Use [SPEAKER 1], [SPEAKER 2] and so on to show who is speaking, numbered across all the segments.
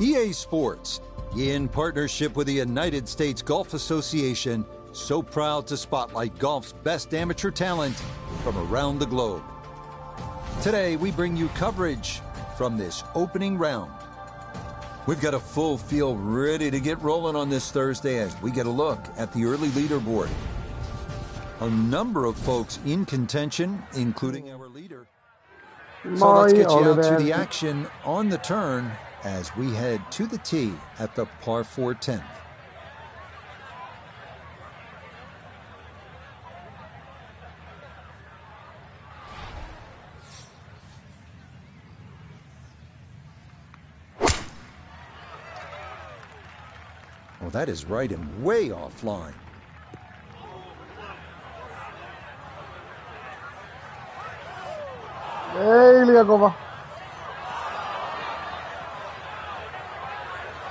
[SPEAKER 1] EA Sports, in partnership with the United States Golf Association, so proud to spotlight golf's best amateur talent from around the globe. Today, we bring you coverage from this opening round. We've got a full field ready to get rolling on this Thursday as we get a look at the early leaderboard. A number of folks in contention, including our leader. So let's get you out to the action on the turn as we head to the tee at the par 4 10th. Well, that is right and way offline.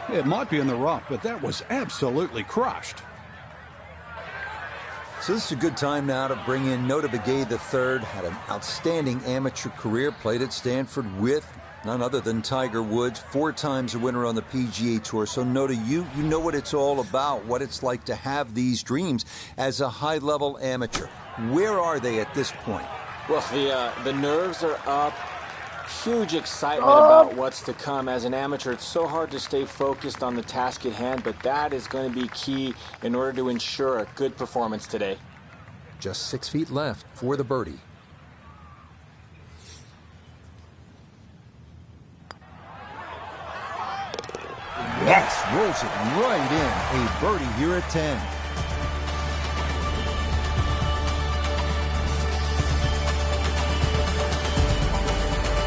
[SPEAKER 2] It might be in the rough, but that was absolutely crushed.
[SPEAKER 1] So this is a good time now to bring in Nota Begay III. Had an outstanding amateur career, played at Stanford with none other than Tiger Woods, 4 times a winner on the PGA Tour. So Nota, you know what it's all about, what it's like to have these dreams as a high-level amateur. Where are they at this point?
[SPEAKER 3] Well, the nerves are up. Huge excitement about what's to come. As an amateur, it's so hard to stay focused on the task at hand, but that is going to be key in order to ensure a good performance today.
[SPEAKER 1] Just 6 feet left for the birdie. Yes, rolls it right in. A birdie here at 10.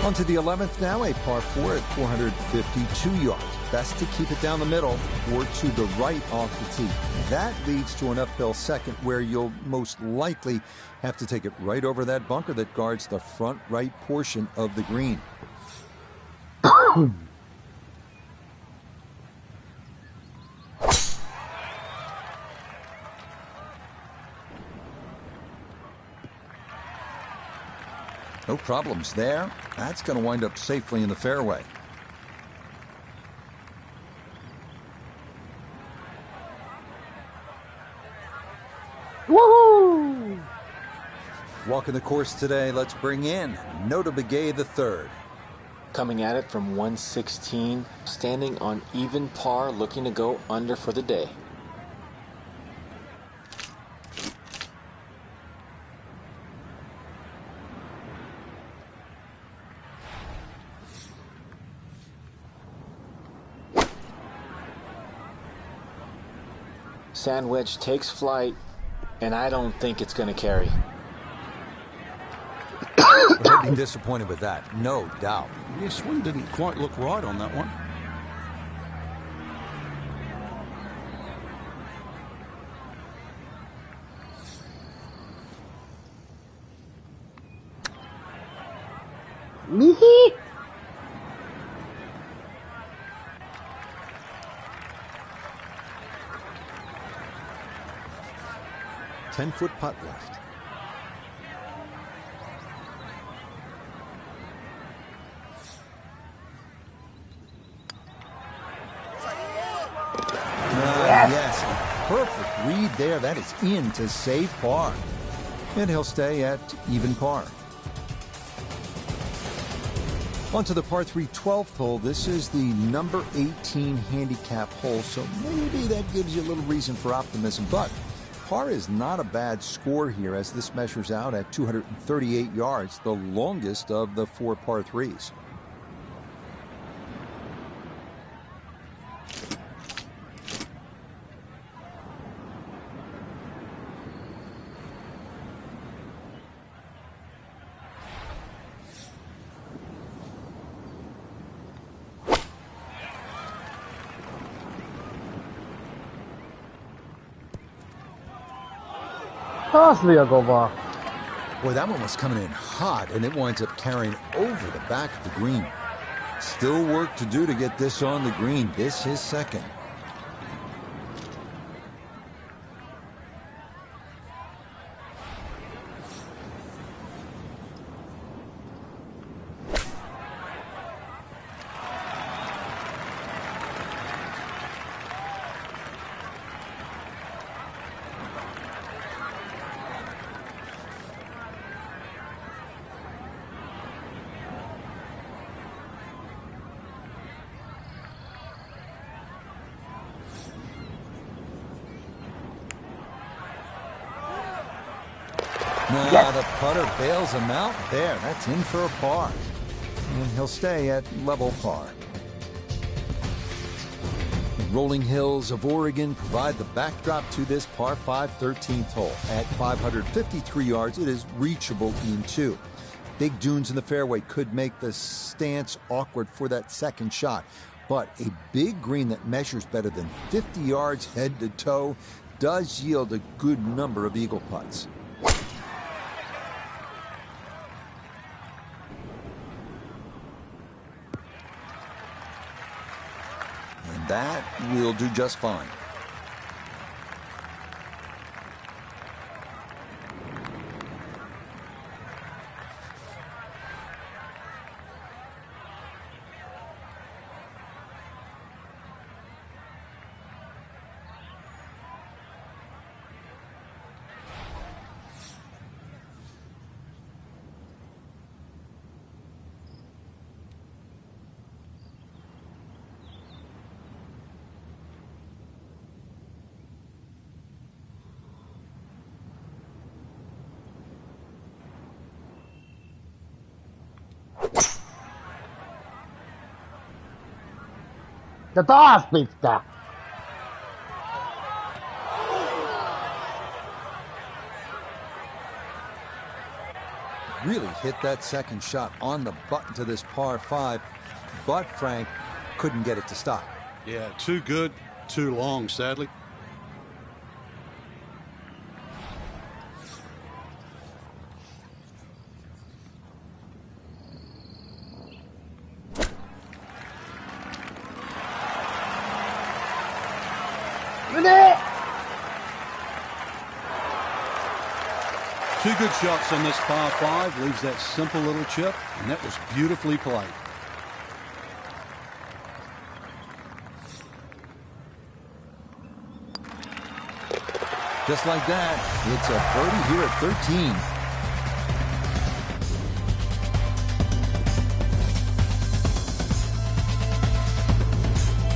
[SPEAKER 1] On to the 11th now, a par 4 at 452 yards. Best to keep it down the middle or to the right off the tee. That leads to an uphill second where you'll most likely have to take it right over that bunker that guards the front right portion of the green. No problems there. That's going to wind up safely in the fairway.
[SPEAKER 4] Woohoo!
[SPEAKER 1] Walking the course today, let's bring in Nota Begay III.
[SPEAKER 3] Coming at it from 116, standing on even par, looking to go under for the day. Sand wedge takes flight, and I don't think it's going to carry.
[SPEAKER 1] I'd be disappointed with that, no doubt.
[SPEAKER 2] Your swing didn't quite look right on that one.
[SPEAKER 4] Mihi!
[SPEAKER 1] 10-foot putt left. Yes, perfect read there. That is in to save par. And he'll stay at even par. On to the par 3 12th hole. This is the number 18 handicap hole, so maybe that gives you a little reason for optimism. But par is not a bad score here as this measures out at 238 yards, the longest of the 4 par 3s. Boy, that one was coming in hot, and it winds up carrying over the back of the green. Still work to do to get this on the green. This is second. Now the putter bails him out there. That's in for a par. And he'll stay at level par. The rolling hills of Oregon provide the backdrop to this par 5 13th hole. At 553 yards, it is reachable in two. Big dunes in the fairway could make the stance awkward for that second shot. But a big green that measures better than 50 yards head to toe does yield a good number of eagle putts. And that will do just fine.
[SPEAKER 4] Ja taas pitää.
[SPEAKER 1] Really hit that second shot on the button to this par 5, but Frank couldn't get it to stop.
[SPEAKER 2] Yeah, too good, too long, sadly. Two good shots on this par 5, leaves that simple little chip, and that was beautifully played.
[SPEAKER 1] Just like that, it's a birdie here at 13.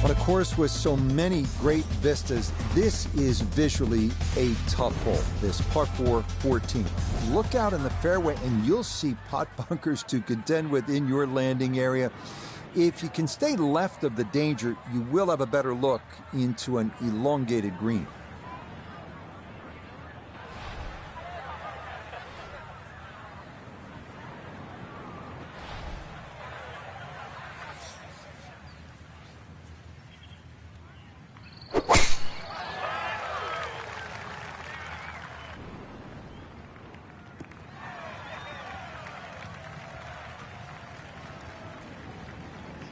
[SPEAKER 1] On a course with so many great vistas, this is visually a tough hole, this par 4 14. Look out in the fairway and you'll see pot bunkers to contend with in your landing area. If you can stay left of the danger, you will have a better look into an elongated green.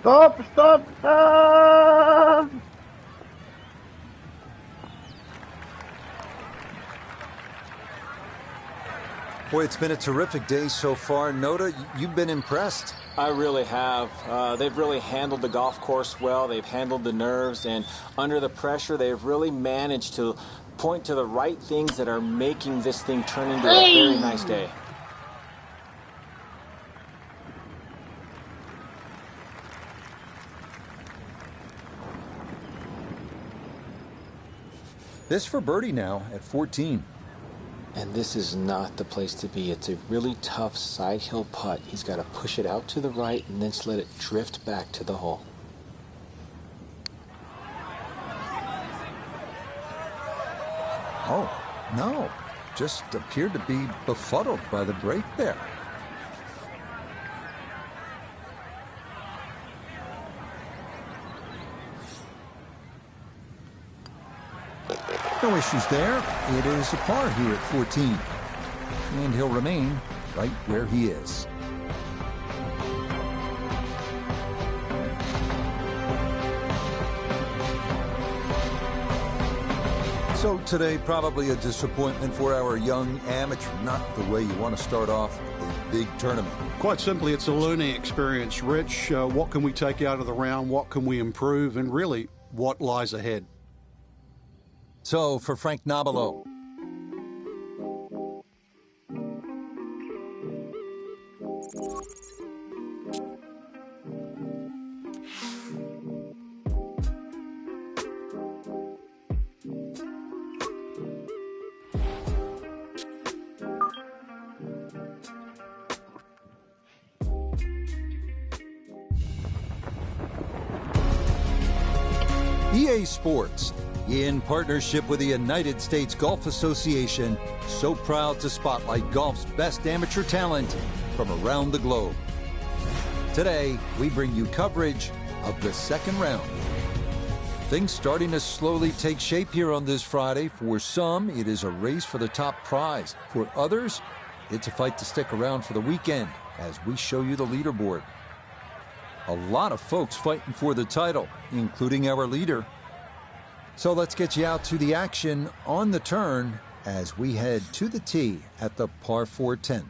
[SPEAKER 4] Stop, stop, stop!
[SPEAKER 1] Boy, it's been a terrific day so far. Noda, you've been impressed.
[SPEAKER 3] I really have. They've really handled the golf course well. They've handled the nerves, and under the pressure, they've really managed to point to the right things that are making this thing turn into a very nice day.
[SPEAKER 1] This for birdie now at 14.
[SPEAKER 3] And this is not the place to be. It's a really tough side hill putt. He's got to push it out to the right and then just let it drift back to the hole.
[SPEAKER 1] Oh, no. Just appeared to be befuddled by the break there. No issues there. It is a par here at 14. And he'll remain right where he is. So today, probably a disappointment for our young amateur. Not the way you want to start off a big tournament.
[SPEAKER 2] Quite simply, it's a learning experience, Rich. What can we take out of the round? What can we improve? And really, what lies ahead?
[SPEAKER 1] So for Frank Nobilo, EA Sports, in partnership with the United States Golf Association, so proud to spotlight golf's best amateur talent from around the globe. Today, we bring you coverage of the second round. Things starting to slowly take shape here on this Friday. For some, it is a race for the top prize. For others, it's a fight to stick around for the weekend as we show you the leaderboard. A lot of folks fighting for the title, including our leader. So let's get you out to the action on the turn as we head to the tee at the par 4 10th.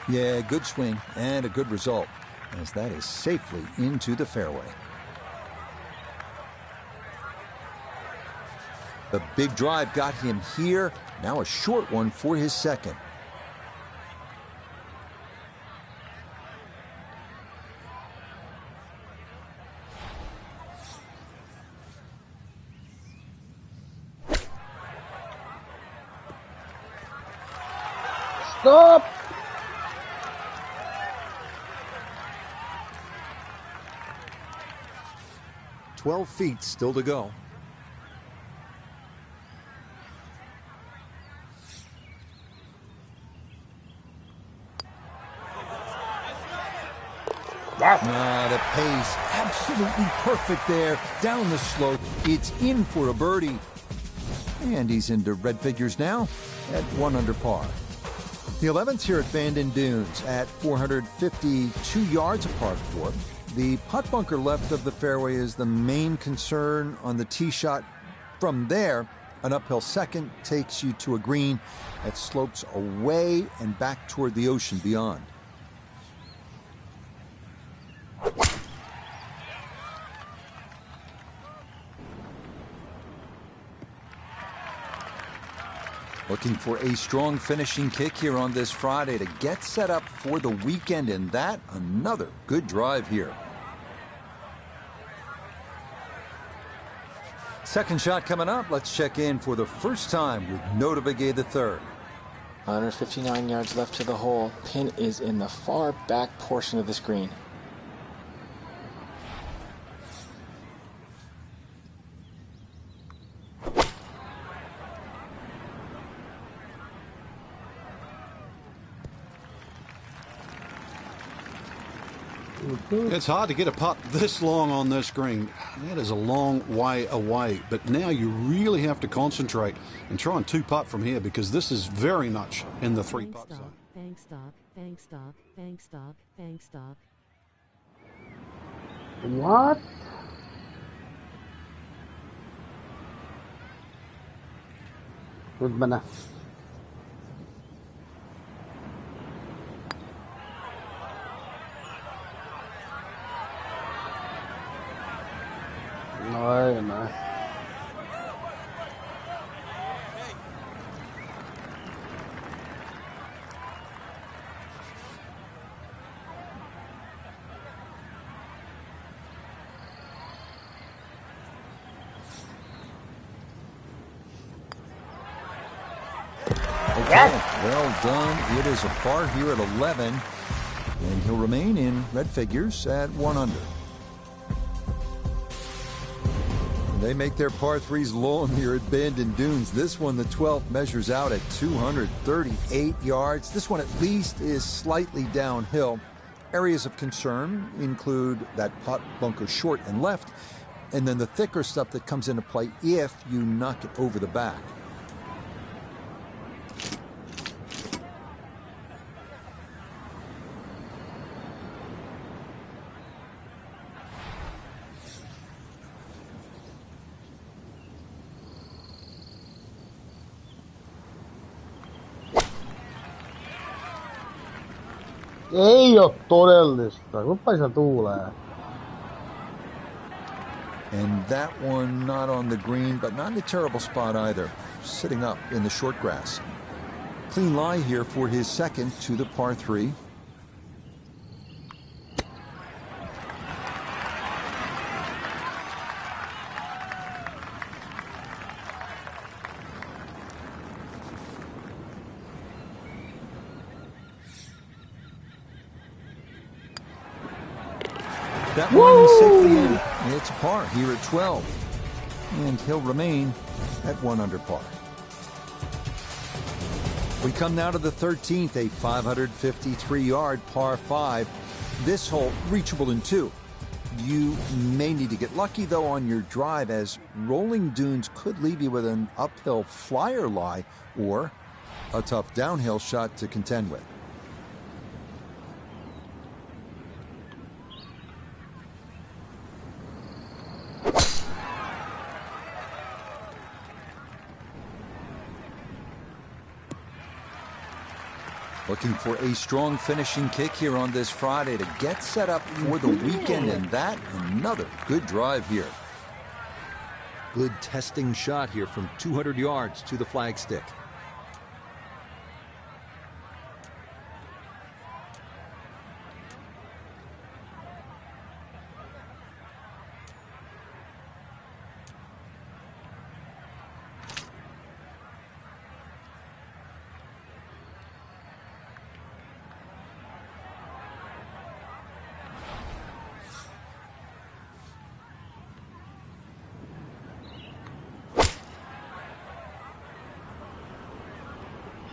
[SPEAKER 1] Yeah, good swing and a good result, as that is safely into the fairway. The big drive got him here. Now a short one for his second.
[SPEAKER 4] Stop!
[SPEAKER 1] 12 feet still to go. The pace absolutely perfect there. Down the slope, it's in for a birdie. And he's into red figures now at 1 under par. The 11th here at Bandon Dunes at 452 yards of par 4. The putt bunker left of the fairway is the main concern on the tee shot. From there, an uphill second takes you to a green that slopes away and back toward the ocean beyond. Looking for a strong finishing kick here on this Friday to get set up for the weekend, and that another good drive here. Second shot coming up. Let's check in for the first time with Nota Begay III.
[SPEAKER 3] 159 yards left to the hole. Pin is in the far back portion of this green.
[SPEAKER 2] It's hard to get a putt this long on this green. That is a long way away. But now you really have to concentrate and try and two-putt from here, because this is very much in the three-putt zone.
[SPEAKER 5] Bank stop, bank stop, bank stop, bank stop.
[SPEAKER 4] What? Good man. Nej, nej.
[SPEAKER 1] Okay, well done. It is a par here at 11, and he'll remain in red figures at 1 under. They make their par 3s long here at Bandon Dunes. This one, the 12th, measures out at 238 yards. This one at least is slightly downhill. Areas of concern include that putt bunker short and left, and then the thicker stuff that comes into play if you knock it over the back.
[SPEAKER 4] Ei oo todellista. Kuppa se tuulee.
[SPEAKER 1] And that one not on the green, but not in a terrible spot either. Sitting up in the short grass. Clean lie here for his second to the par 3. That one safely in. It's par here at 12. And he'll remain at 1 under par. We come now to the 13th, a 553-yard par 5. This hole reachable in 2. You may need to get lucky, though, on your drive, as rolling dunes could leave you with an uphill flyer lie or a tough downhill shot to contend with. Looking for a strong finishing kick here on this Friday to get set up for the weekend, and that another good drive here. Good testing shot here from 200 yards to the flagstick.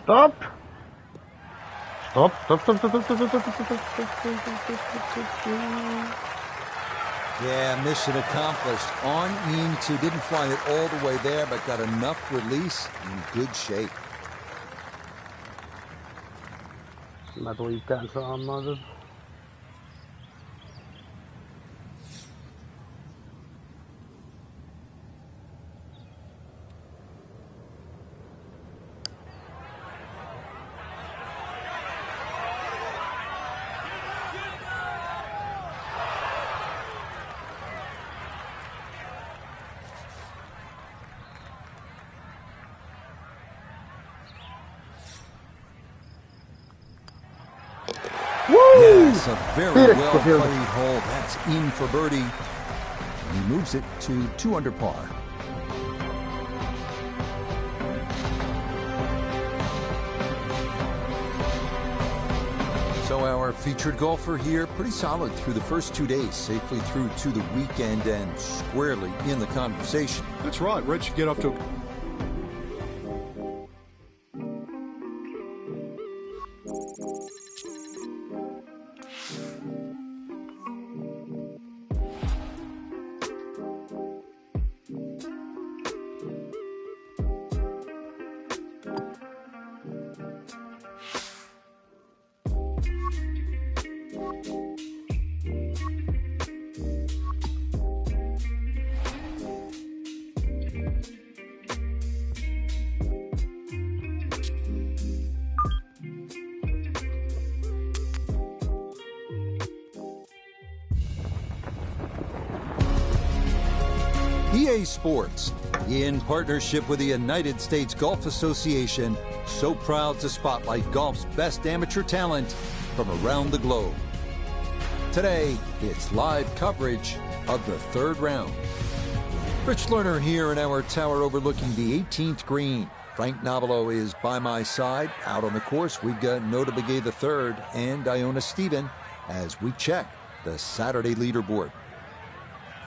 [SPEAKER 4] Stop! Stop, stop, stop, stop, stop, stop, stop, stop, stop.
[SPEAKER 1] Yeah, mission accomplished. On into, didn't fly it all the way there, but got enough release in good shape.
[SPEAKER 4] मैं तो वही cancer आना था.
[SPEAKER 1] Yes, a very well played hole. That's in for birdie. He moves it to 2 under par. So our featured golfer here, pretty solid through the first 2 days, safely through to the weekend and squarely in the conversation.
[SPEAKER 2] That's right, Rich. Get off to a...
[SPEAKER 1] EA Sports, in partnership with the United States Golf Association, so proud to spotlight golf's best amateur talent from around the globe. Today, it's live coverage of the 3rd round. Rich Lerner here in our tower overlooking the 18th green. Frank Nobilo is by my side. Out on the course, we've got Nota Begay III and Iona Stephen as we check the Saturday leaderboard.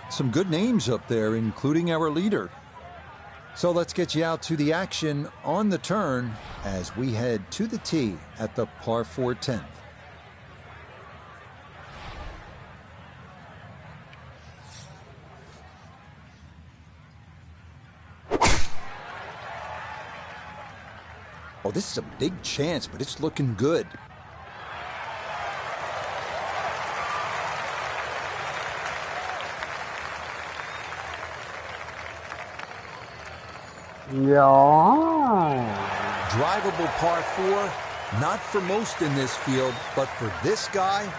[SPEAKER 1] Some good names up there, including our leader. So let's get you out to the action on the turn as we head to the tee at the par 4 10th. Oh, this is a big chance, but it's looking good.
[SPEAKER 4] Yeah.
[SPEAKER 1] Drivable par 4, not for most in this field, but for this guy,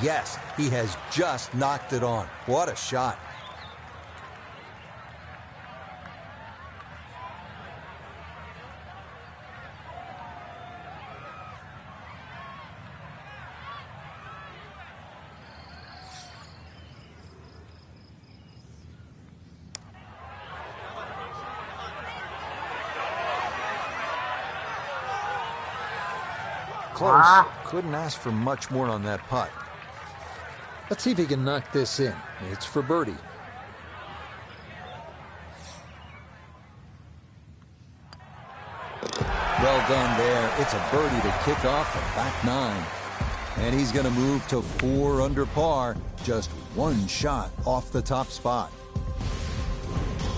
[SPEAKER 1] yes, he has just knocked it on. What a shot. Close. Couldn't ask for much more on that putt. Let's see if he can knock this in. It's for birdie. Well done there. It's a birdie to kick off the back nine. And he's going to move to 4 under par, just 1 shot off the top spot.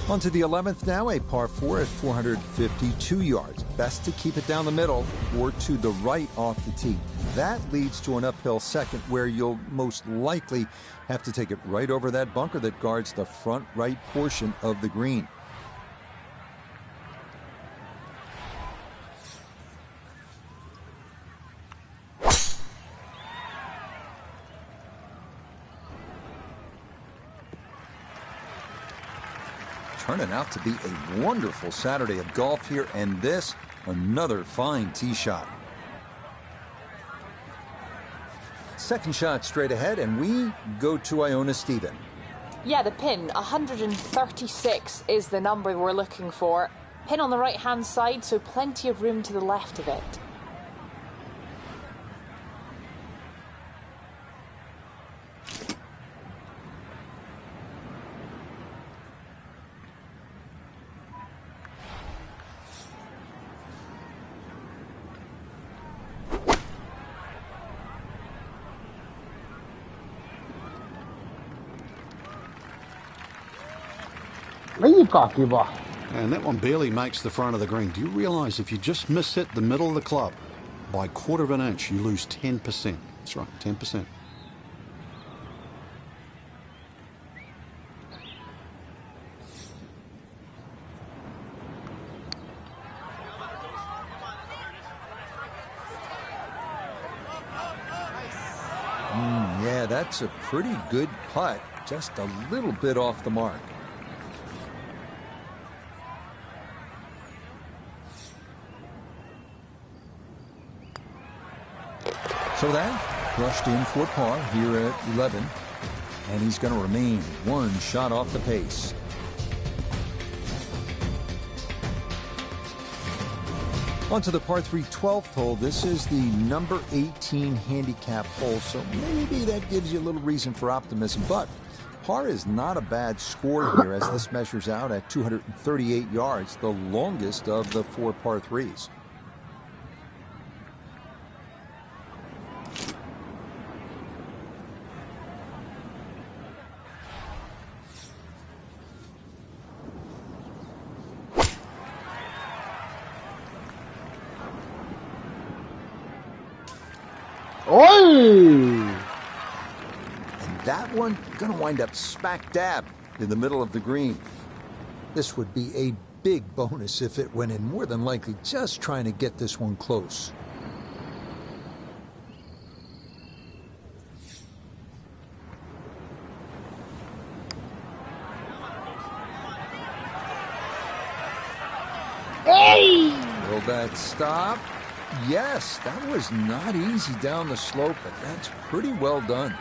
[SPEAKER 1] On to the 11th now, a par 4 at 452 yards. Best to keep it down the middle or to the right off the tee. That leads to an uphill second where you'll most likely have to take it right over that bunker that guards the front right portion of the green. Turning out to be a wonderful Saturday of golf here, and this, another fine tee shot. Second shot straight ahead, and we go to Iona Stephen.
[SPEAKER 6] Yeah, the pin, 136 is the number we're looking for. Pin on the right-hand side, so plenty of room to the left of it.
[SPEAKER 2] And that one barely makes the front of the green. Do you realise if you just miss hit the middle of the club by a quarter of an inch, you lose 10%. That's right, 10%.
[SPEAKER 1] Yeah, that's a pretty good putt. Just a little bit off the mark. So that brushed in for par here at 11, and he's going to remain 1 shot off the pace. On to the par 3 12th hole. This is the number 18 handicap hole, so maybe that gives you a little reason for optimism, but par is not a bad score here as this measures out at 238 yards, the longest of the 4 par 3s. And that one gonna wind up smack dab in the middle of the green. This would be a big bonus if it went in, more than likely just trying to get this one close. Will that stop? Yes, that was not easy down the slope, but that's pretty well done.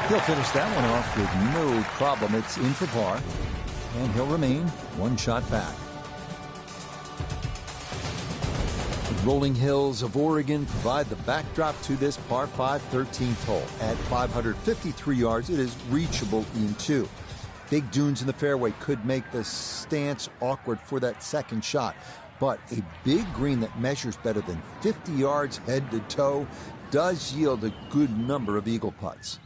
[SPEAKER 1] He'll finish that one off with no problem. It's in for par, and he'll remain 1 shot back. The rolling hills of Oregon provide the backdrop to this par 5 13th hole. At 553 yards, it is reachable in 2. Big dunes in the fairway could make the stance awkward for that second shot, but a big green that measures better than 50 yards head to toe does yield a good number of eagle putts.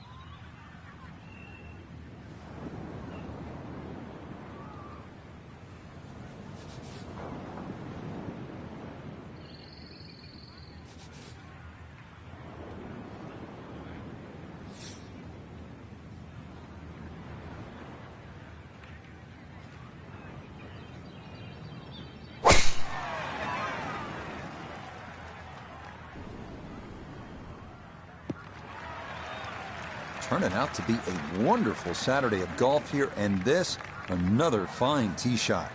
[SPEAKER 1] Turning out to be a wonderful Saturday of golf here, and this, another fine tee shot.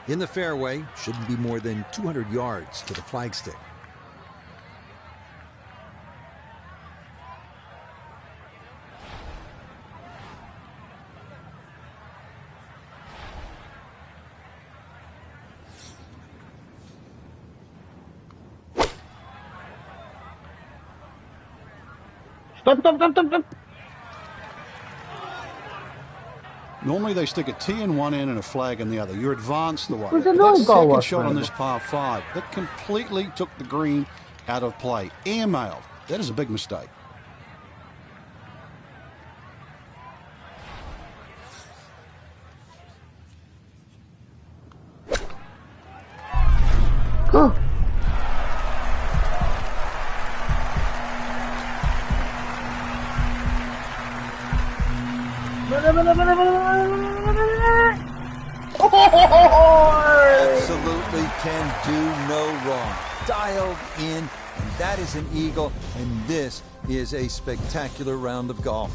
[SPEAKER 1] In the fairway, shouldn't be more than 200 yards to the flagstick.
[SPEAKER 4] Stop.
[SPEAKER 2] Normally they stick a tee in one end and a flag in the other. You're advanced the way.
[SPEAKER 4] Was it
[SPEAKER 2] But
[SPEAKER 4] no
[SPEAKER 2] that
[SPEAKER 4] goal,
[SPEAKER 2] second
[SPEAKER 4] was
[SPEAKER 2] shot on
[SPEAKER 4] it?
[SPEAKER 2] this par 5, that completely took the green out of play. Airmailed. That is a big mistake.
[SPEAKER 4] Huh.
[SPEAKER 1] Absolutely can do no wrong. Dialed in, and that is an eagle, and this is a spectacular round of golf.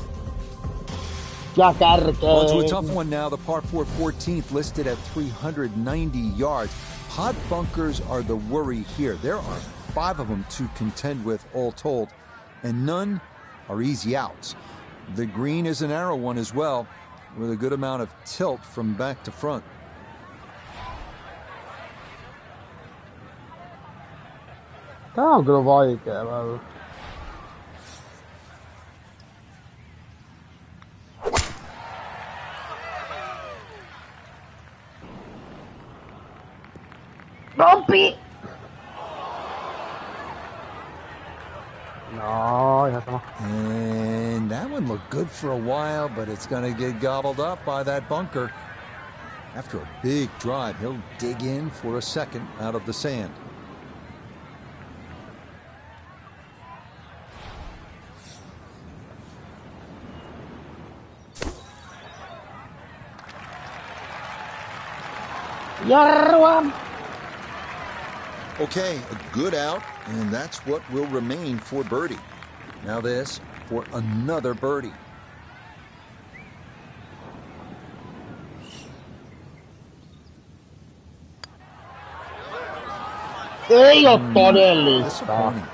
[SPEAKER 1] On to a tough one now, the par 4 14th listed at 390 yards. Pot bunkers are the worry here. There are 5 of them to contend with all told, and none are easy outs. The green is a narrow one as well, with a good amount of tilt from back to front.
[SPEAKER 4] Tá grovoj, cara. Bumpy. No, ya está.
[SPEAKER 1] And that one looked good for a while, but it's going to get gobbled up by that bunker. After a big drive, he'll dig in for a second out of the sand.
[SPEAKER 4] Yarwa.
[SPEAKER 1] Okay, a good out, and that's what will remain for birdie. Now this for another birdie.
[SPEAKER 4] Io Tonelli.
[SPEAKER 1] Disappointing.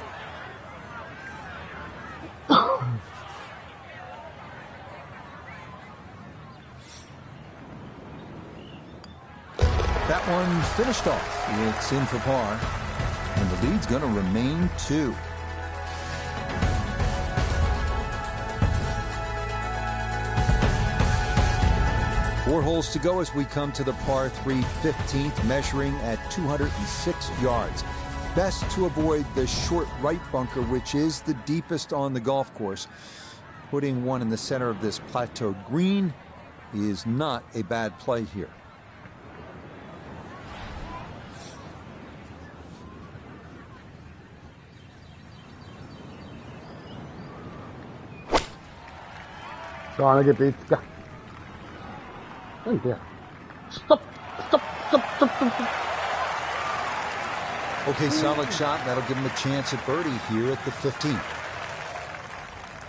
[SPEAKER 1] That one finished off. It's in for par, and the lead's going to remain 2. Four holes to go as we come to the par 3 15th, measuring at 206 yards. Best to avoid the short right bunker, which is the deepest on the golf course. Putting one in the center of this plateau green is not a bad play here.
[SPEAKER 4] Trying to get beat. Oh, yeah. Stop.
[SPEAKER 1] Okay, solid shot. That'll give him a chance at birdie here at the 15th.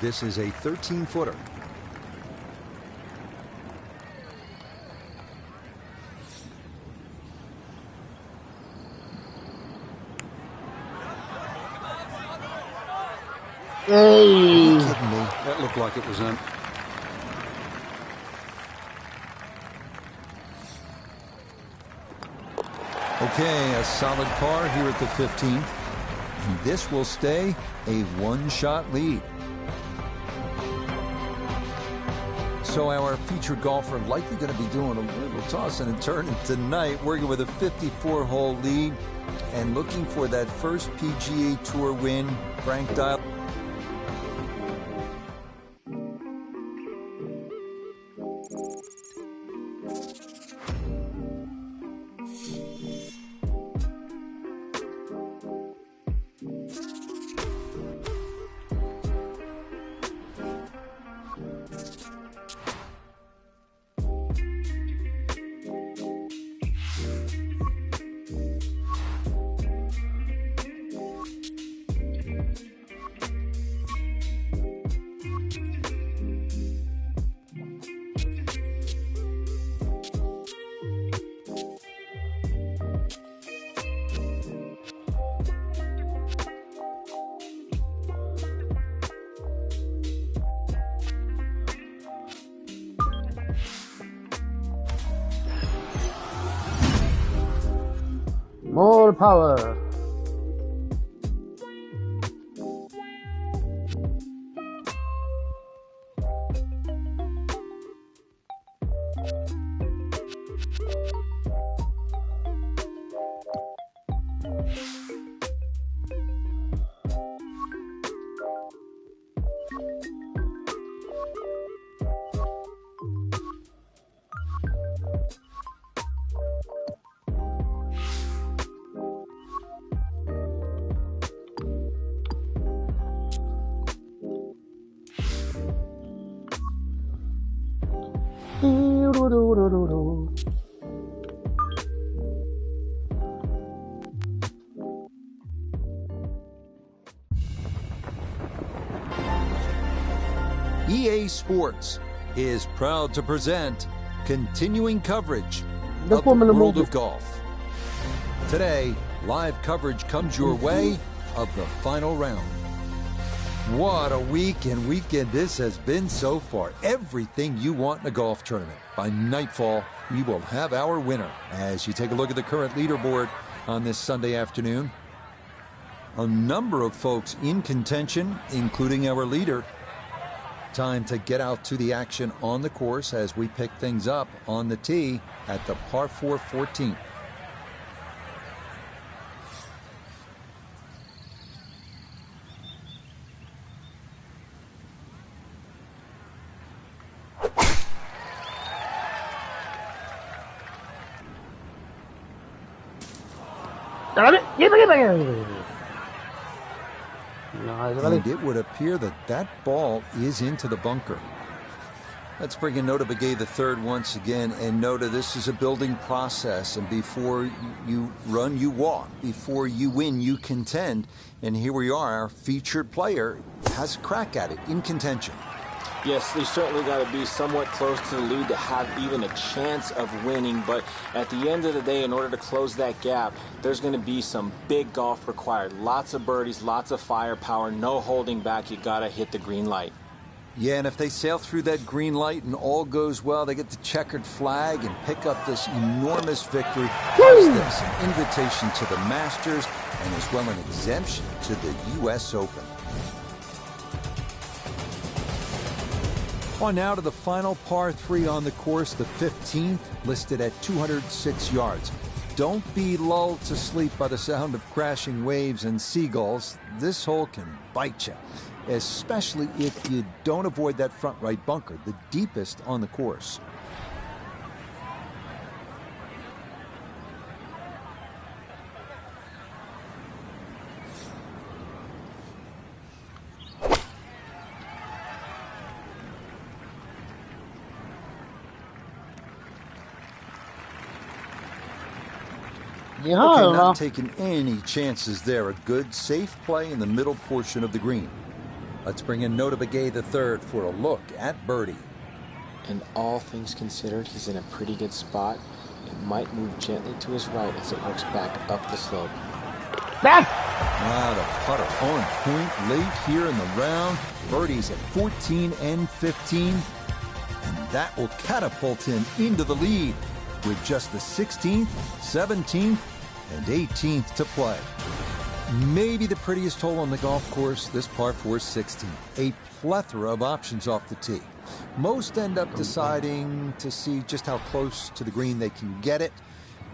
[SPEAKER 1] This is a 13-footer.
[SPEAKER 4] Hey.
[SPEAKER 1] Are you kidding me?
[SPEAKER 2] That looked like it was in.
[SPEAKER 1] Okay, a solid par here at the 15th. And this will stay a one-shot lead. So our featured golfer likely going to be doing a little tossing and turning tonight, working with a 54-hole lead and looking for that first PGA Tour win. Frank Dial.
[SPEAKER 4] More power.
[SPEAKER 1] EA Sports is proud to present continuing coverage
[SPEAKER 4] The
[SPEAKER 1] of the
[SPEAKER 4] Formula
[SPEAKER 1] world
[SPEAKER 4] Movie.
[SPEAKER 1] of golf. Today, live coverage comes your way of the final round. What a week and weekend this has been so far. Everything you want in a golf tournament. By nightfall, we will have our winner. As you take a look at the current leaderboard on this Sunday afternoon, a number of folks in contention, including our leader. Time to get out to the action on the course as we pick things up on the tee at the par 4 14th.
[SPEAKER 4] Dale, quita. No, dale.
[SPEAKER 1] And it would appear that that ball is into the bunker. Let's bring in Nota Begay the third once again. And Nota, this is a building process. And before you run, you walk. Before you win, you contend. And here we are. Our featured player has a crack at it in contention.
[SPEAKER 3] Yes, they certainly got to be somewhat close to the lead to have even a chance of winning. But at the end of the day, in order to close that gap, there's going to be some big golf required. Lots of birdies, lots of firepower, no holding back. You got to hit the green light.
[SPEAKER 1] Yeah, and if they sail through that green light and all goes well, they get the checkered flag and pick up this enormous victory. Gives them some invitation to the Masters and as well an exemption to the U.S. Open. On now to the final par 3 on the course, the 15th, listed at 206 yards. Don't be lulled to sleep by the sound of crashing waves and seagulls. This hole can bite you, especially if you don't avoid that front right bunker, the deepest on the course.
[SPEAKER 4] Yeah,
[SPEAKER 1] Okay, not taking any chances there. A good, safe play in the middle portion of the green. Let's bring in Nota Begay the third for a look at birdie.
[SPEAKER 3] And all things considered, he's in a pretty good spot. It might move gently to his right as it works back up the slope.
[SPEAKER 1] Ah, the putter on point late here in the round. Birdie's at 14 and 15. And that will catapult him into the lead with just the 16th, 17th, and 18th to play. Maybe the prettiest hole on the golf course, this par 4 16. A plethora of options off the tee. Most end up deciding to see just how close to the green they can get it.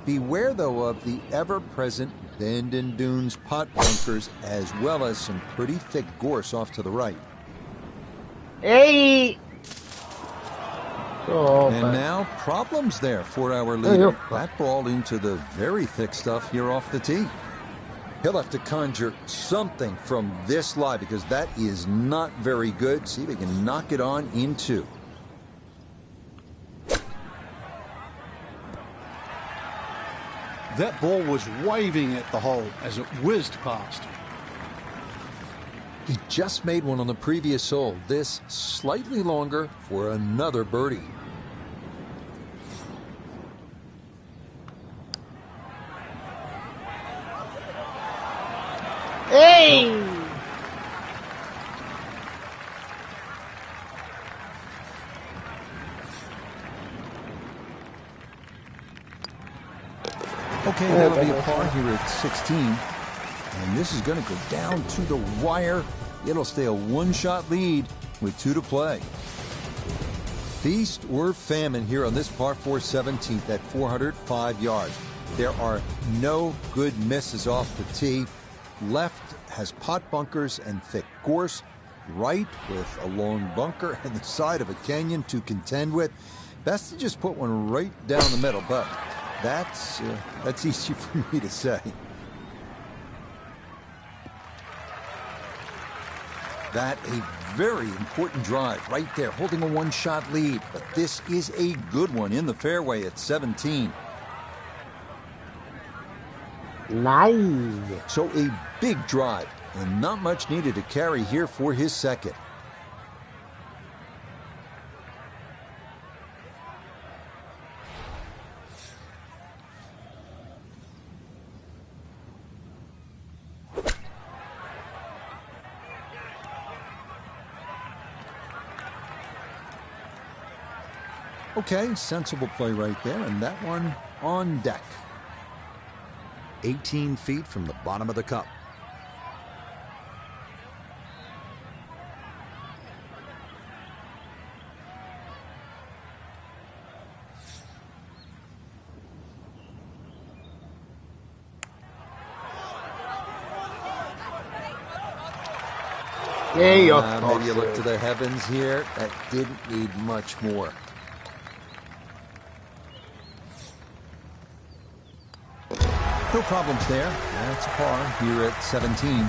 [SPEAKER 1] Beware, though, of the ever-present bend and dunes pot bunkers, as well as some pretty thick gorse off to the right.
[SPEAKER 4] Hey! Oh,
[SPEAKER 1] And now, problems there for our leader. That ball into the very thick stuff here off the tee. He'll have to conjure something from this lie because that is not very good. See if he can knock it on in two.
[SPEAKER 2] That ball was waving at the hole as it whizzed past.
[SPEAKER 1] He just made one on the previous hole. This slightly longer for another birdie.
[SPEAKER 4] Hey!
[SPEAKER 1] Okay, that'll be a par here at 16. And this is going to go down to the wire. It'll stay a one-shot lead with 2 to play. Feast or famine here on this par 4 17th at 405 yards. There are no good misses off the tee. Left has pot bunkers and thick gorse. Right with a long bunker and the side of a canyon to contend with. Best to just put one right down the middle, but that's easy for me to say. That a very important drive right there, holding a one-shot lead. But this is a good one in the fairway at 17.
[SPEAKER 4] Nice.
[SPEAKER 1] So a big drive, and not much needed to carry here for his second. Okay, sensible play right there, and that one on deck.
[SPEAKER 7] 18 feet from the bottom of the cup.
[SPEAKER 4] Maybe you
[SPEAKER 1] look to the heavens here. That didn't need much more. No problems there. That's a par here at 17.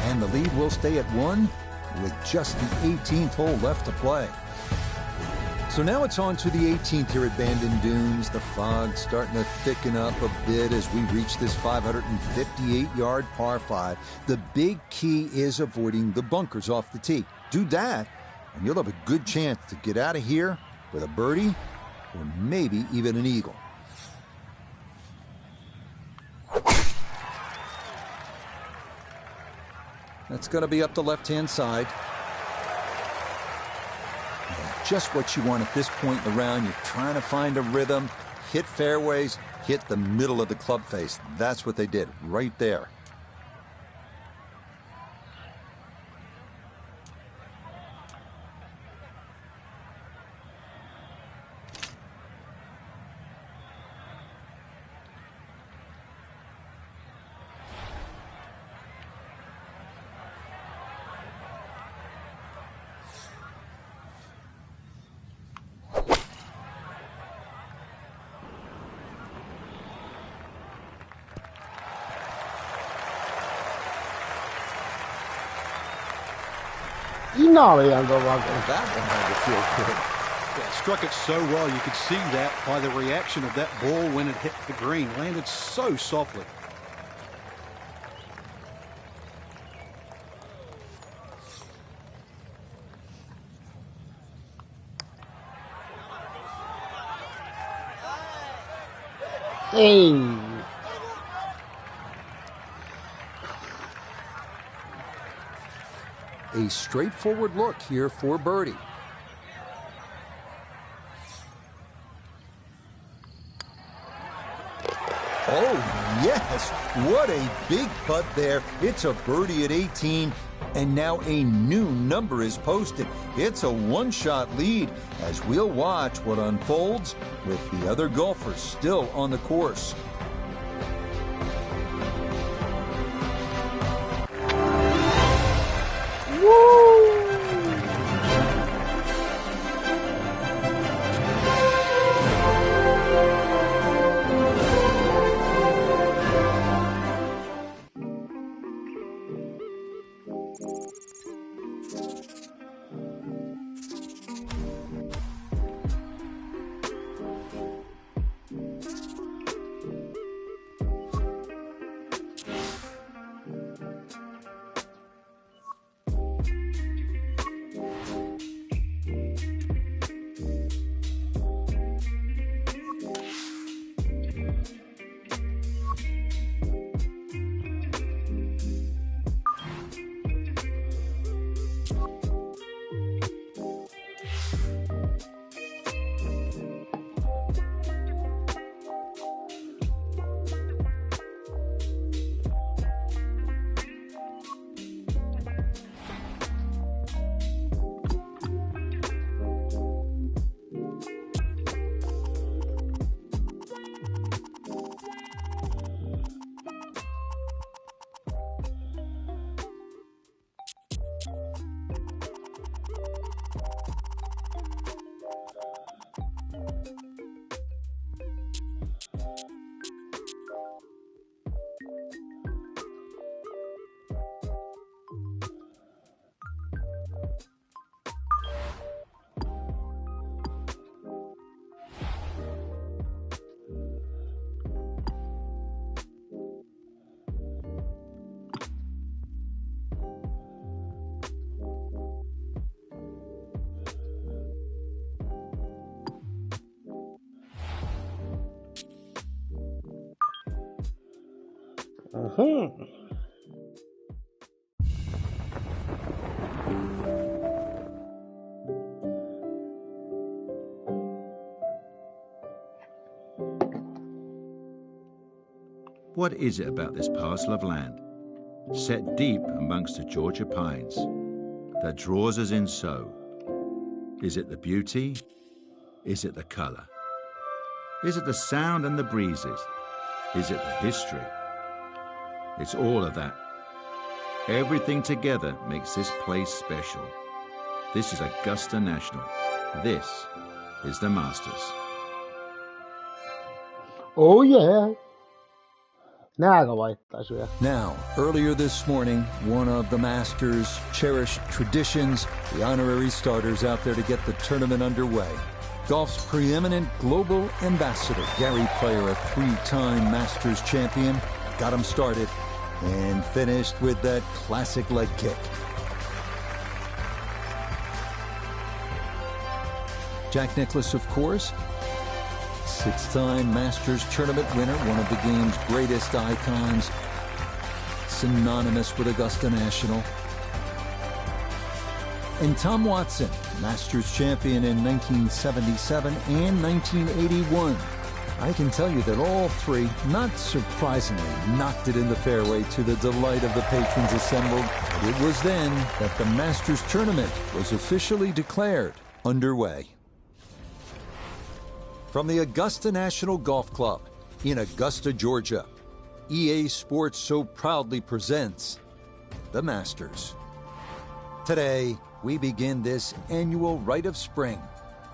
[SPEAKER 1] And the lead will stay at 1 with just the 18th hole left to play. So now it's on to the 18th here at Bandon Dunes. The fog's starting to thicken up a bit as we reach this 558-yard par 5. The big key is avoiding the bunkers off the tee. Do that, and you'll have a good chance to get out of here with a birdie or maybe even an eagle. That's going to be up the left-hand side. Yeah, just what you want at this point in the round. You're trying to find a rhythm, hit fairways, hit the middle of the club face. That's what they did right there.
[SPEAKER 4] No, Leon, go walk.
[SPEAKER 1] That one had to feel good.
[SPEAKER 2] Yeah, struck it so well. You could see that by the reaction of that ball when it hit the green. Landed so softly.
[SPEAKER 4] Hey.
[SPEAKER 1] A straightforward look here for birdie. Oh, yes. What a big putt there. It's a birdie at 18, and now a new number is posted. It's a one-shot lead as we'll watch what unfolds with the other golfers still on the course.
[SPEAKER 4] Mhm.
[SPEAKER 8] What is it about this parcel of land, set deep amongst the Georgia pines, that draws us in so? Is it the beauty? Is it the colour? Is it the sound and the breezes? Is it the history? It's all of that. Everything together makes this place special. This is Augusta National. This is the Masters.
[SPEAKER 4] Oh yeah. Nääkö vaittaisi vielä?
[SPEAKER 1] Now, earlier this morning, one of the Masters' cherished traditions, the honorary starters out there to get the tournament underway. Golf's preeminent global ambassador, Gary Player, a three-time Masters champion, got him started and finished with that classic leg kick. Jack Nicklaus, of course, six-time Masters tournament winner, one of the game's greatest icons, synonymous with Augusta National. And Tom Watson, Masters champion in 1977 and 1981. I can tell you that all three, not surprisingly, knocked it in the fairway to the delight of the patrons assembled. It was then that the Masters tournament was officially declared underway. From the Augusta National Golf Club in Augusta, Georgia, EA Sports so proudly presents the Masters. Today, we begin this annual rite of spring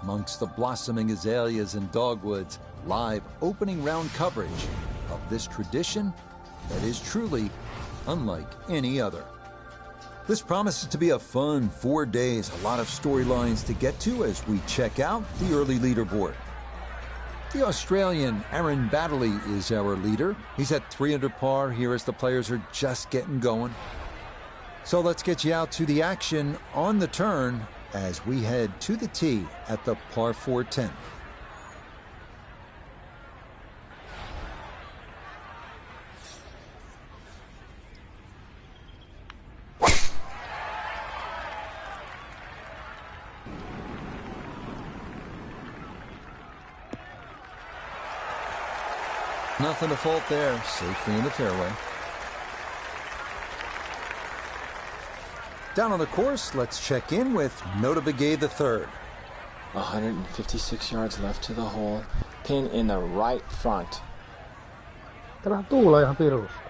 [SPEAKER 1] amongst the blossoming azaleas and dogwoods, live opening round coverage of this tradition that is truly unlike any other. This promises to be a fun 4 days, a lot of storylines to get to as we check out the early leaderboard. The Australian Aaron Baddeley is our leader. He's at 3 under par here as the players are just getting going. So let's get you out to the action on the turn as we head to the tee at the par 4 10th. Nothing to fault there, safely in the fairway. Down on the course, let's check in with Nota Begay III.
[SPEAKER 3] 156 yards left to the hole. Pin in the right front.
[SPEAKER 4] Täällä tuulee ihan pirusta.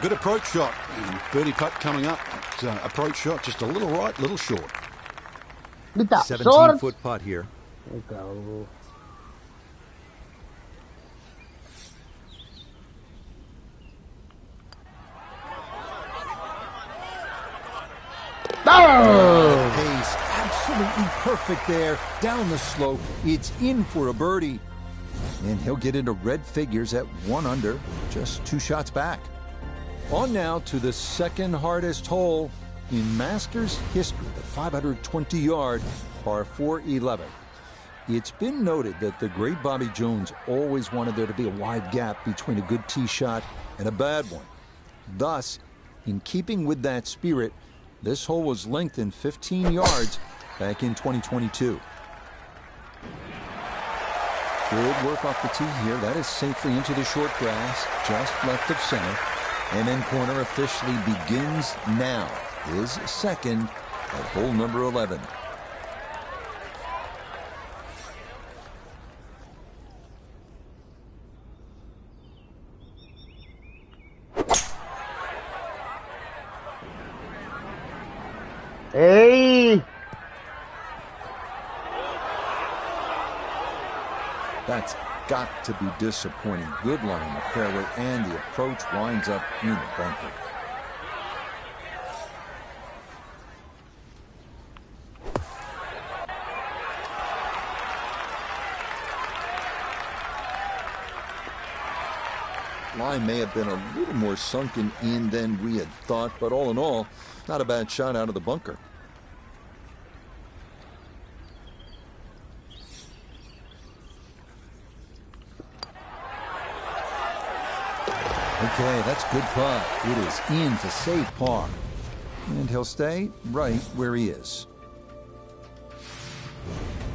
[SPEAKER 2] Good approach shot. Birdie putt coming up. Approach shot just a little right, little short.
[SPEAKER 4] Mitä?
[SPEAKER 7] 17-foot putt here.
[SPEAKER 4] Mikä ollut? Oh!
[SPEAKER 1] Pace absolutely perfect there. Down the slope. It's in for a birdie. And he'll get into red figures at 1 under, just 2 shots back. On now to the second hardest hole in Masters history, the 520-yard par 4-11. It's been noted that the great Bobby Jones always wanted there to be a wide gap between a good tee shot and a bad one. Thus, in keeping with that spirit, this hole was lengthened 15 yards back in 2022. Good work off the tee here. That is safely into the short grass, just left of center. And then corner officially begins now. His second at hole number 11.
[SPEAKER 4] Ei!
[SPEAKER 1] That's got to be disappointing. Good line in the fairway, and the approach winds up in the bunker. line may have been a little more sunken in than we had thought, but all in all, not a bad shot out of the bunker. Okay, that's good putt. It is in to save par. And he'll stay right where he is.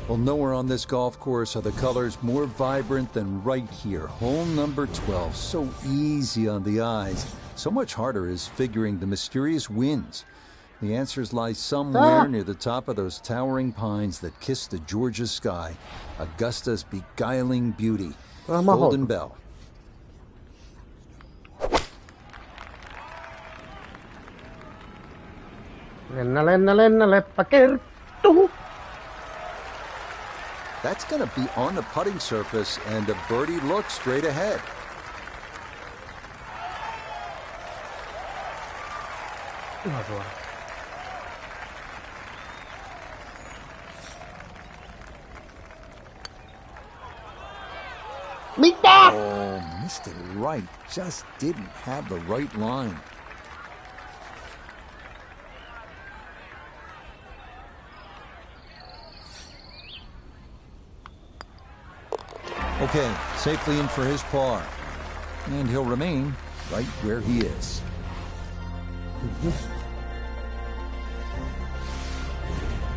[SPEAKER 1] Well, nowhere on this golf course are the colors more vibrant than right here. Hole number 12, so easy on the eyes. So much harder is figuring the mysterious winds. The answers lie somewhere near the top of those towering pines that kiss the Georgia sky. Augusta's beguiling beauty. Golden Bell. That's going to be on the putting surface, and a birdie look straight ahead. Oh, missed it right. Just didn't have the right line. Okay, safely in for his par. And he'll remain right where he is.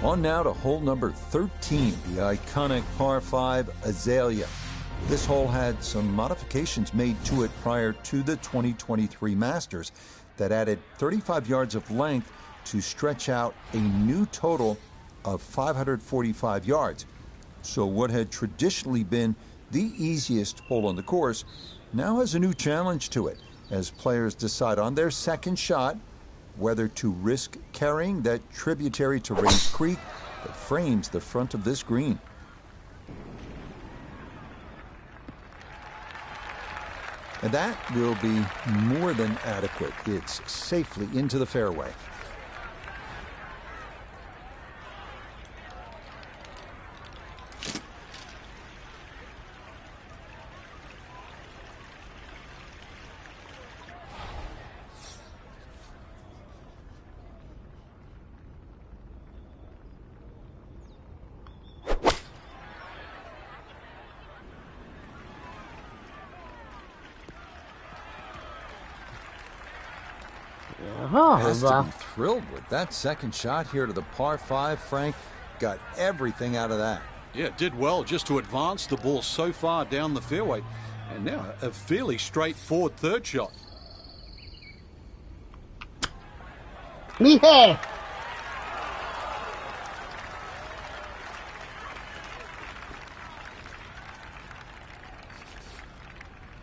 [SPEAKER 1] On now to hole number 13, the iconic par 5 Azalea. This hole had some modifications made to it prior to the 2023 Masters that added 35 yards of length to stretch out a new total of 545 yards. So what had traditionally been the easiest hole on the course now has a new challenge to it as players decide on their second shot whether to risk carrying that tributary to Rains Creek that frames the front of this green. And that will be more than adequate. It's safely into the fairway. Has to be thrilled with that second shot here to the par 5. Frank got everything out of that.
[SPEAKER 2] Yeah, did well just to advance the ball so far down the fairway. And now a fairly straightforward third shot.
[SPEAKER 4] Mije.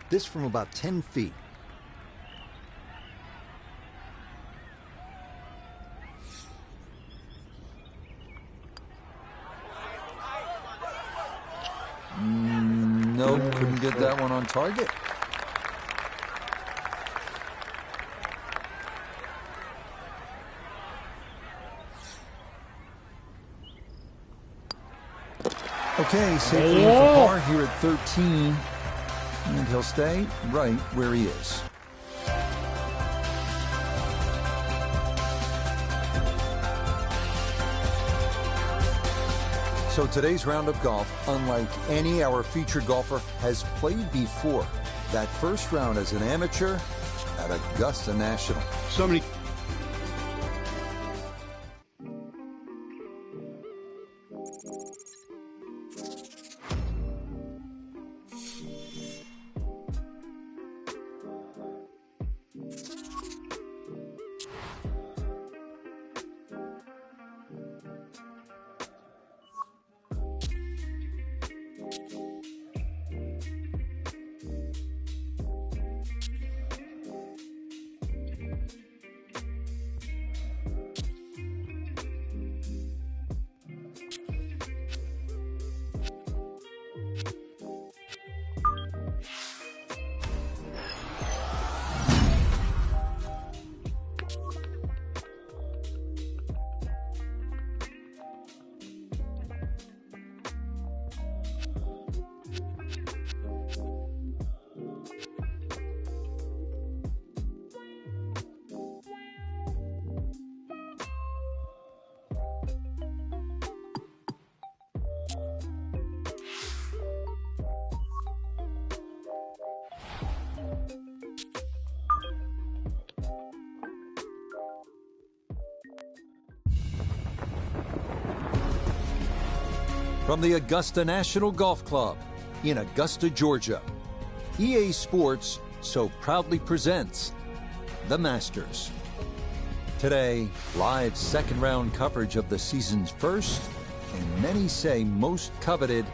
[SPEAKER 7] This from about 10 feet.
[SPEAKER 1] Nope, couldn't get that one on target. Okay, safely in for par here at 13. And he'll stay right where he is. So today's round of golf, unlike any our featured golfer has played before. That first round as an amateur at Augusta National.
[SPEAKER 2] So many
[SPEAKER 1] From the Augusta National Golf Club in Augusta, Georgia, EA Sports so proudly presents the Masters. Today, live second round coverage of the season's first, and many say most coveted,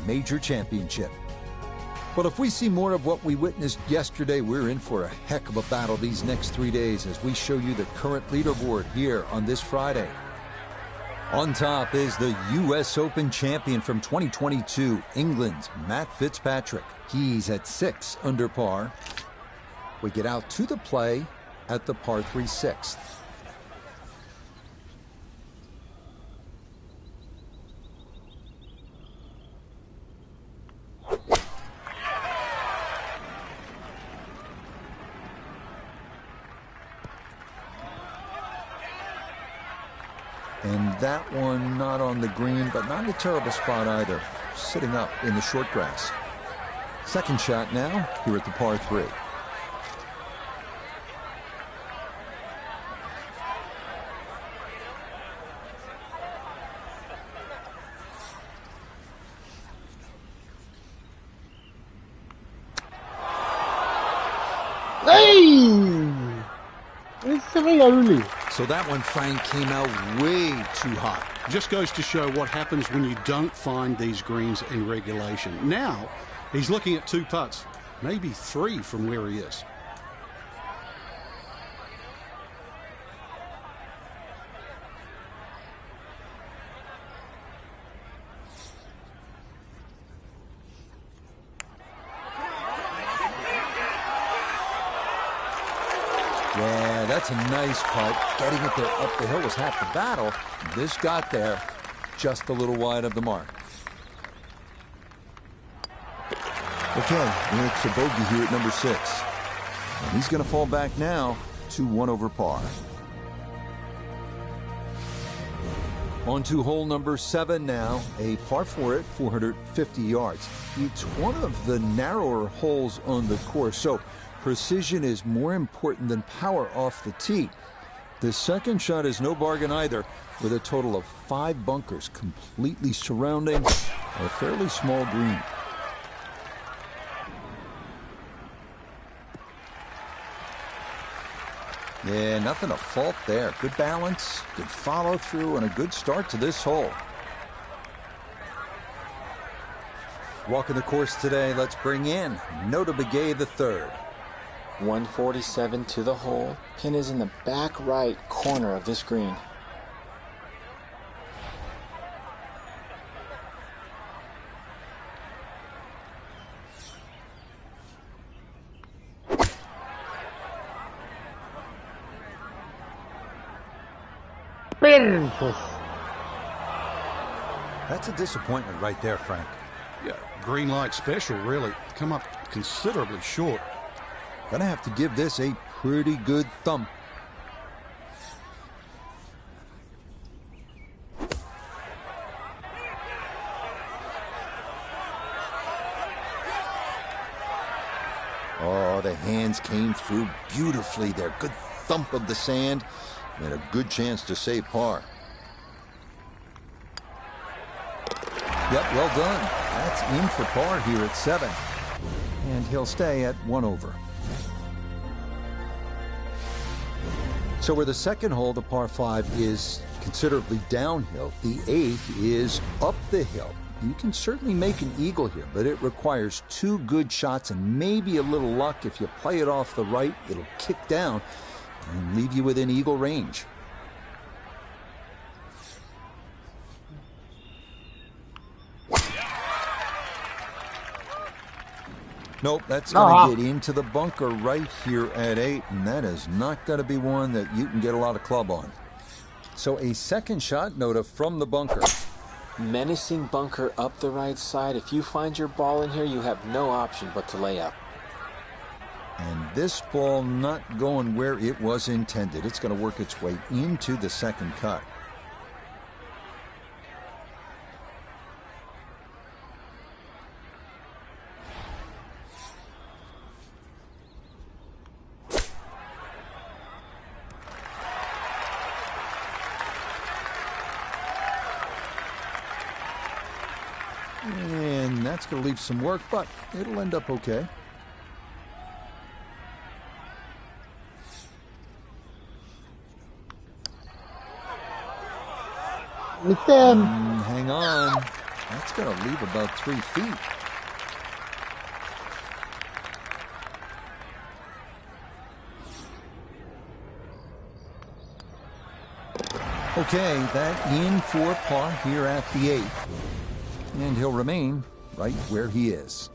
[SPEAKER 1] major championship. Well, if we see more of what we witnessed yesterday, we're in for a heck of a battle these next 3 days as we show you the current leaderboard here on this Friday. On top is the U.S. Open champion from 2022, England's Matt Fitzpatrick. He's at 6 under par. We get out to the play at the par 3 6th. And that one not on the green, but not in a terrible spot either. Sitting up in the short grass. Second shot now here at the par 3.
[SPEAKER 4] Hey! It's very early.
[SPEAKER 1] So that one, Frank, came out way too hot.
[SPEAKER 2] Just goes to show what happens when you don't find these greens in regulation. Now, he's looking at 2 putts, maybe 3 from where he is.
[SPEAKER 1] Yeah, that's a nice putt. Getting it there up the hill was half the battle. This got there just a little wide of the mark. Okay, it's a bogey here at number 6. And he's going to fall back now to 1 over par. On to hole number 7 now, a par 4 at 450 yards. It's one of the narrower holes on the course, so precision is more important than power off the tee. The second shot is no bargain either, with a total of 5 bunkers completely surrounding a fairly small green. Yeah, nothing to fault there. Good balance, good follow through, and a good start to this hole. Walking the course today, let's bring in Nota Begay III.
[SPEAKER 3] 147 to the hole. Pin is in the back right corner of this green.
[SPEAKER 1] That's a disappointment right there, Frank.
[SPEAKER 2] Yeah, green light special, really. Come up considerably short.
[SPEAKER 1] Gonna have to give this a pretty good thump. Oh, the hands came through beautifully there. Good thump of the sand and a good chance to save par. Yep, well done. That's in for par here at 7. And he'll stay at 1 over. So where the second hole, the par 5, is considerably downhill, the 8th is up the hill. You can certainly make an eagle here, but it requires 2 good shots and maybe a little luck. If you play it off the right, it'll kick down and leave you within eagle range. Nope, that's going to get into the bunker right here at 8, and that is not going to be one that you can get a lot of club on. So a second shot, Nota, from the bunker.
[SPEAKER 3] Menacing bunker up the right side. If you find your ball in here, you have no option but to lay up.
[SPEAKER 1] And this ball not going where it was intended. It's going to work its way into the second cut. That's going to leave some work, but it'll end up okay.
[SPEAKER 4] Hang
[SPEAKER 1] on. That's going to leave about 3 feet. Okay, that in for par here at the 8th. And he'll remain right where he is.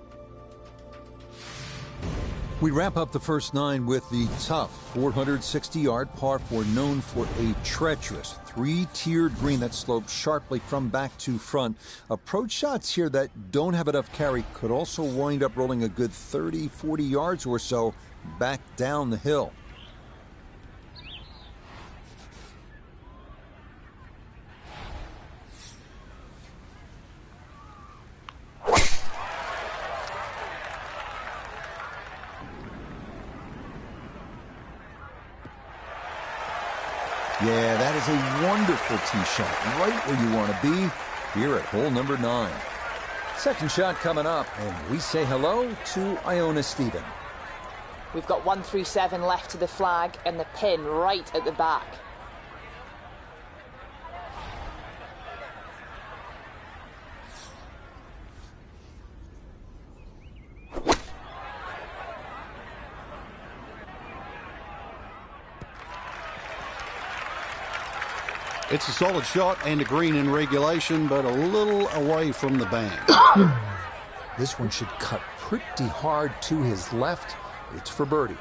[SPEAKER 1] We wrap up the first 9 with the tough 460-yard par 4, known for a treacherous 3-tiered green that slopes sharply from back to front. Approach shots here that don't have enough carry could also wind up rolling a good 30, 40 yards or so back down the hill. Yeah, that is a wonderful tee shot, right where you want to be, here at hole number 9. Second shot coming up, and we say hello to Iona Stephen.
[SPEAKER 6] We've got 137 left to the flag and the pin right at the back.
[SPEAKER 2] It's a solid shot and a green in regulation, but a little away from the bank.
[SPEAKER 1] This one should cut pretty hard to his left. It's for birdie.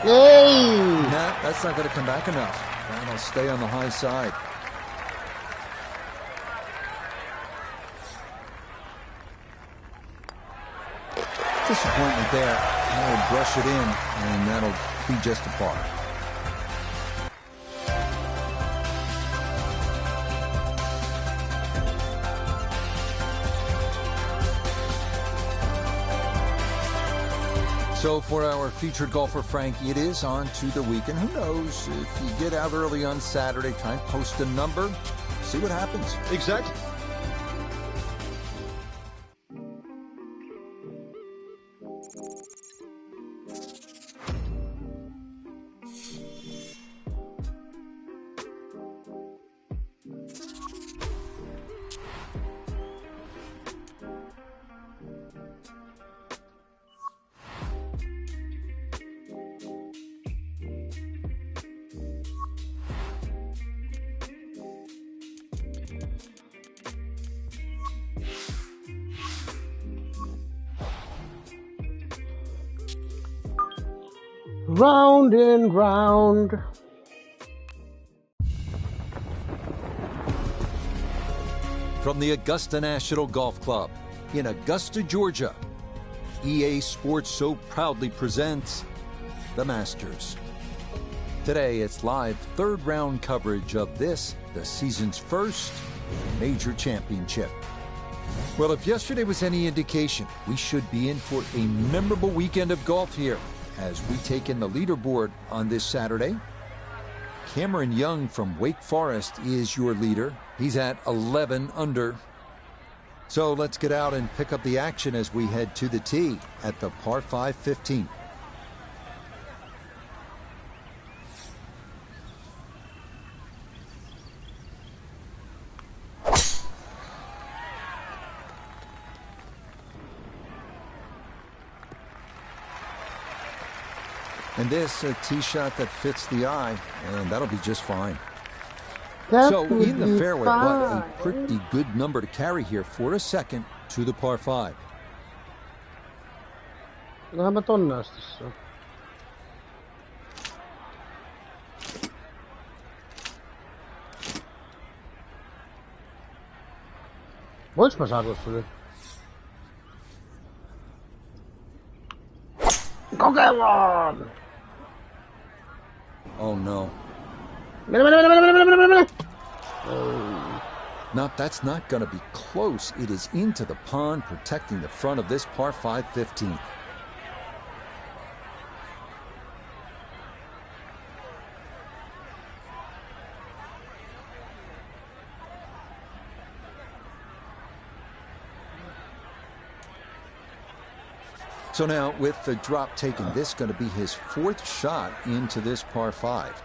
[SPEAKER 4] Yay!
[SPEAKER 1] Nah, that's not going to come back enough. That'll stay on the high side. Disappointment there. That'll brush it in, and that'll be just a par. So for our featured golfer, Frankie, it is on to the weekend. Who knows? If you get out early on Saturday, try and post a number, see what happens.
[SPEAKER 2] Exactly.
[SPEAKER 4] Round and round.
[SPEAKER 1] From the Augusta National Golf Club in Augusta, Georgia, EA Sports so proudly presents the Masters. Today, it's live third round coverage of this, the season's first major championship. Well, if yesterday was any indication, we should be in for a memorable weekend of golf here as we take in the leaderboard on this Saturday. Cameron Young from Wake Forest is your leader. He's at 11 under. So let's get out and pick up the action as we head to the tee at the par 5 15. And this, a tee shot that fits the eye, and that'll be just fine. So in the fairway, but a pretty good number to carry here for a second to the par 5.
[SPEAKER 4] Kailangan ba ito nastis? Больше пожарил, что ли?
[SPEAKER 1] Oh no.
[SPEAKER 4] Oh.
[SPEAKER 1] No, that's not going to be close. It is into the pond, protecting the front of this par 5 15th. So now, with the drop taken, this is going to be his 4th shot into this par 5.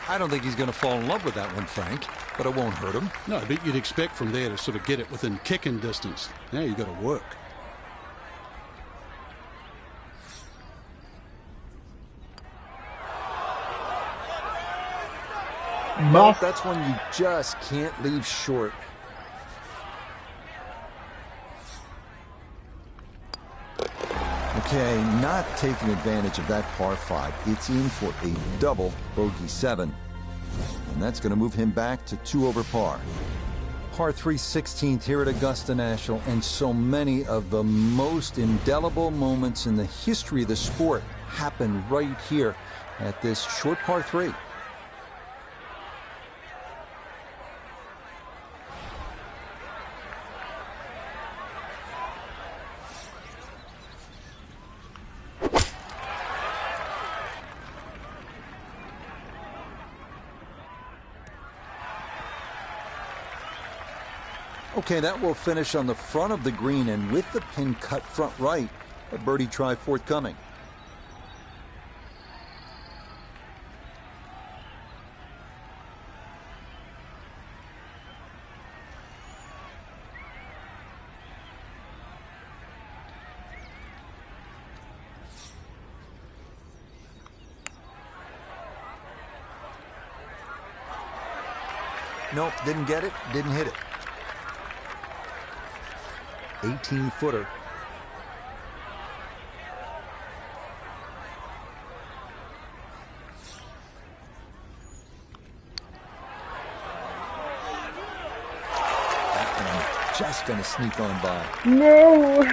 [SPEAKER 1] I don't think he's going to fall in love with that one, Frank, but it won't hurt him.
[SPEAKER 2] No, but you'd expect from there to sort of get it within kicking distance. Now you've got to work.
[SPEAKER 1] Nope, that's one you just can't leave short. Okay, not taking advantage of that par 5. It's in for a double bogey 7. And that's going to move him back to 2 over par. Par 3 16th here at Augusta National, and so many of the most indelible moments in the history of the sport happen right here at this short par 3. Okay, that will finish on the front of the green, and with the pin cut front right, a birdie try forthcoming. Nope, didn't get it, didn't hit it. 18-footer. That one just going to sneak on by.
[SPEAKER 4] No!